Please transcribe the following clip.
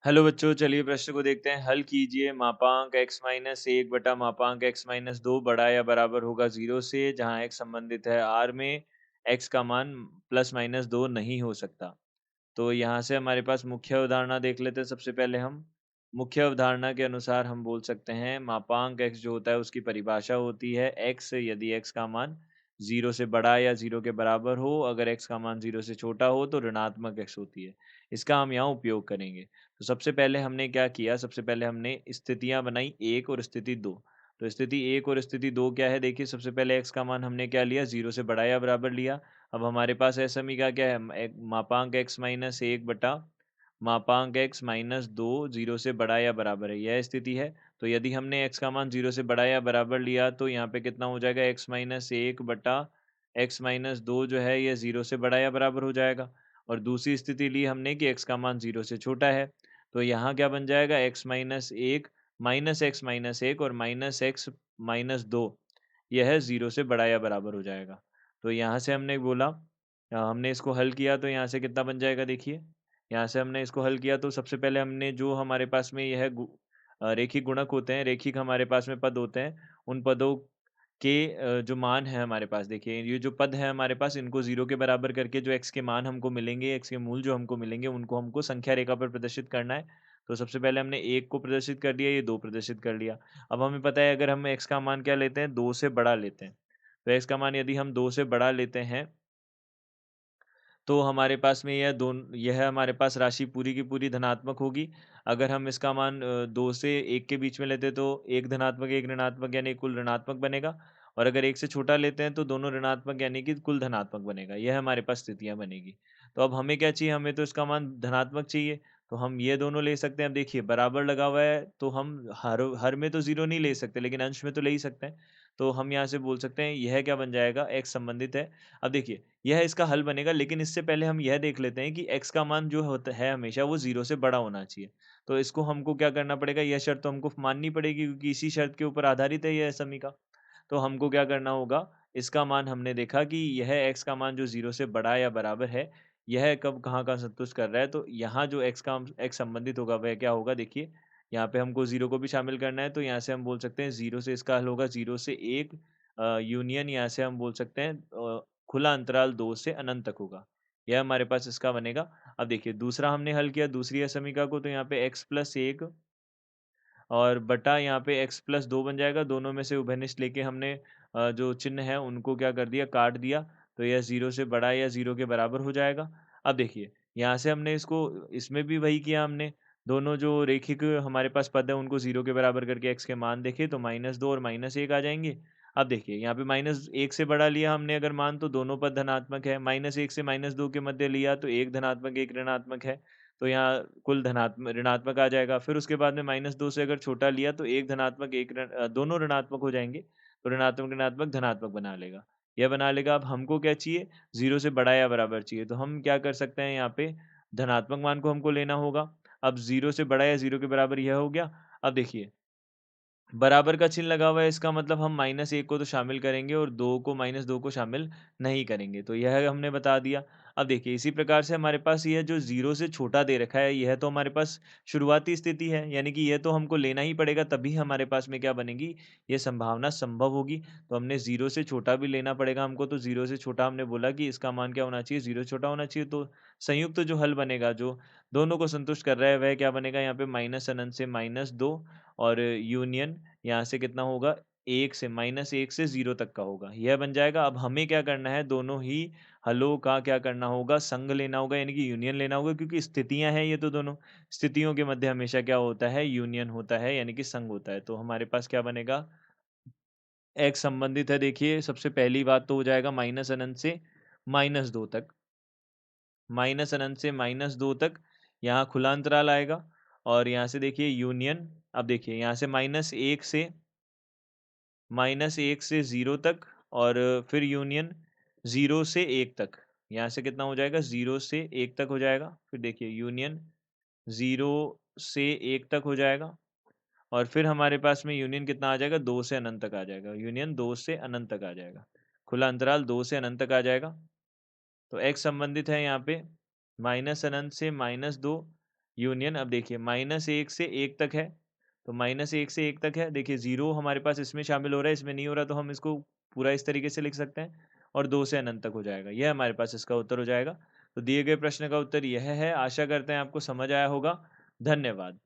Hello बच्चों, चलिए प्रश्न को देखते हैं। हल कीजिए। मापांक x माइनस एक बटा मापांक x माइनस दो बड़ा या बराबर होगा 0 से, जहाँ x संबंधित है r में x का मान प्लस माइनस दो नहीं हो सकता। तो यहाँ से हमारे पास मुख्य अवधारणा देख लेते हैं। सबसे पहले हम मुख्य अवधारणा के अनुसार हम बोल सकते हैं मापांक x जो होता है उसकी परिभाषा होती है x यदि x का मान 0 से बड़ा या 0 के बराबर हो, अगर x का मान 0 से छोटा हो तो ऋणात्मक x होती है। इसका हम यहाँ उपयोग करेंगे। तो सबसे पहले हमने क्या किया, सबसे पहले हमने स्थितियां बनाई एक और स्थिति दो। तो स्थिति एक और स्थिति दो क्या है, देखिए सबसे पहले x का मान हमने क्या लिया, 0 से बड़ा या बराबर लिया। अब हमारे पास है समीकरण क्या है, मापांक x माइनस एक बटा मापांक x माइनस दो 0 से बड़ा या बराबर है, यह स्थिति है। तो यदि हमने x का मान 0 से बड़ा या बराबर लिया तो यहाँ पे कितना हो जाएगा, x माइनस एक बटा x माइनस दो जो है ये 0 से बड़ा या बराबर हो जाएगा। और दूसरी स्थिति ली हमने कि x का मान 0 से छोटा है। तो यहाँ क्या बन जाएगा, x माइनस एक माइनस एक्स माइनस एक और माइनस एक्स माइनस दो, यह 0 से बड़ा या बराबर हो जाएगा। तो यहाँ से हमने बोला हमने इसको हल किया तो यहाँ से कितना बन जाएगा, देखिए यहाँ से हमने इसको हल किया तो सबसे पहले हमने जो हमारे पास में यह रेखिक गुणक होते हैं, रेखिक हमारे पास में पद होते हैं, उन पदों के जो मान है हमारे पास, देखिए ये जो पद है हमारे पास, इनको 0 के बराबर करके जो x के मान हमको मिलेंगे, x के मूल जो हमको मिलेंगे, उनको हमको संख्या रेखा पर प्रदर्शित करना है। तो सबसे पहले हमने 1 को प्रदर्शित कर दिया, ये 2 प्रदर्शित कर लिया। अब हमें पता है अगर हम x का मान क्या लेते हैं, 2 से बड़ा लेते हैं। तो x का मान यदि हम 2 से बड़ा लेते हैं तो हमारे पास में यह हमारे पास राशि पूरी की पूरी धनात्मक होगी। अगर हम इसका मान 2 से 1 के बीच में लेते हैं तो 1 धनात्मक 1 ऋणात्मक यानी कुल ऋणात्मक बनेगा। और अगर 1 से छोटा लेते हैं तो दोनों ऋणात्मक यानी कि कुल धनात्मक बनेगा। यह हमारे पास स्थितियाँ बनेगी। तो अब हमें क्या चाहिए, हमें तो इसका मान धनात्मक चाहिए। तो हम ये दोनों ले सकते हैं। अब देखिए बराबर लगा हुआ है तो हम हर में तो 0 नहीं ले सकते, लेकिन अंश में तो ले ही सकते हैं। तो हम यहाँ से बोल सकते हैं यह क्या बन जाएगा, x संबंधित है। अब देखिए यह इसका हल बनेगा, लेकिन इससे पहले हम यह देख लेते हैं कि x का मान जो होता है हमेशा वो 0 से बड़ा होना चाहिए। तो इसको हमको क्या करना पड़ेगा, यह शर्त तो हमको माननी पड़ेगी क्योंकि इसी शर्त के ऊपर आधारित है यह समीकरण। तो हमको क्या करना होगा, इसका मान हमने देखा कि यह x का मान जो 0 से बड़ा या बराबर है, यह कब कहाँ-कहाँ संतुष्ट कर रहा है। तो यहाँ जो x संबंधित होगा वह क्या होगा, देखिए यहाँ पे हमको 0 को भी शामिल करना है। तो यहाँ से हम बोल सकते हैं 0 से इसका हल होगा 0 से 1 यूनियन यहाँ से हम बोल सकते हैं खुला अंतराल 2 से अनंत तक होगा। यह हमारे पास इसका बनेगा। अब देखिए दूसरा हमने हल किया दूसरी समीकरण को, तो यहाँ पे x प्लस 1 और बटा यहाँ पे x प्लस 2 बन जाएगा। दोनों में से उभयनिष्ठ लेके हमने जो चिन्ह है उनको क्या कर दिया, काट दिया। तो यह 0 से बड़ा या 0 के बराबर हो जाएगा। अब देखिए यहाँ से हमने इसको इसमें भी वही किया हमने। दोनों जो रेखिक हमारे पास पद है उनको 0 के बराबर करके x के मान देखे तो -2 और -1 आ जाएँगे। अब देखिए यहाँ पे -1 से बड़ा लिया हमने अगर मान, तो दोनों पद धनात्मक है। -1 से -2 के मध्य लिया तो 1 धनात्मक 1 ऋणात्मक है। तो यहाँ कुल ऋणात्मक आ जाएगा। फिर उसके बाद में -2 से अगर छोटा लिया तो 1 धनात्मक दोनों ऋणात्मक हो जाएँगे। तो ऋणात्मक धनात्मक बना लेगा। यह बना लेगा। अब हमको क्या चाहिए? 0 से बड़ा या बराबर चाहिए। तो हम क्या कर सकते हैं, यहाँ पे धनात्मक मान को हमको लेना होगा। अब 0 से बड़ा या 0 के बराबर यह हो गया। अब देखिए बराबर का चिन्ह लगा हुआ है, इसका मतलब हम -1 को तो शामिल करेंगे और 2 को -2 को शामिल नहीं करेंगे। तो यह हमने बता दिया। अब देखिए इसी प्रकार से हमारे पास यह जो 0 से छोटा दे रखा है, यह तो हमारे पास शुरुआती स्थिति है, यानी कि यह तो हमको लेना ही पड़ेगा तभी हमारे पास में क्या बनेगी, ये संभावना संभव होगी। तो हमने 0 से छोटा भी लेना पड़ेगा हमको। तो 0 से छोटा हमने बोला कि इसका मान क्या होना चाहिए, 0 छोटा होना चाहिए। तो संयुक्त जो हल बनेगा, जो दोनों को संतुष्ट कर रहा है, वह क्या बनेगा, यहाँ पे माइनस अनंत से -2 और यूनियन यहाँ से कितना होगा, 1 से -1 से 0 तक का होगा, यह बन जाएगा। अब हमें क्या करना है, दोनों ही हलों का क्या करना होगा, संग लेना होगा यानी कि यूनियन लेना होगा, क्योंकि स्थितियाँ हैं ये तो दोनों। स्थितियों के मध्य हमेशा क्या होता है, यूनियन होता है यानी कि संग होता है। तो हमारे पास क्या बनेगा, x संबंधित है, देखिए सबसे पहली बात तो हो जाएगा माइनस अनंत से -2 तक। माइनस अनंत से -2 तक यहाँ खुला अंतराल आएगा। और यहाँ से देखिए यूनियन, अब देखिए यहाँ से -1 से 0 तक और फिर यूनियन 0 से 1 तक। यहाँ से कितना हो जाएगा, 0 से 1 तक हो जाएगा। फिर देखिए यूनियन 0 से 1 तक हो जाएगा। और फिर हमारे पास में यूनियन कितना आ जाएगा, 2 से अनंत तक आ जाएगा। यूनियन 2 से अनंत तक आ जाएगा। खुला अंतराल 2 से अनंत तक आ जाएगा। तो x संबंधित है यहाँ पे माइनस अनंत से -2 यूनियन अब देखिए -1 से 1 तक है, तो -1 से 1 तक है। देखिए 0 हमारे पास इसमें शामिल हो रहा है, इसमें नहीं हो रहा तो हम इसको पूरा इस तरीके से लिख सकते हैं और 2 से अनंत तक हो जाएगा। यह हमारे पास इसका उत्तर हो जाएगा। तो दिए गए प्रश्न का उत्तर यह है। आशा करते हैं आपको समझ आया होगा। धन्यवाद।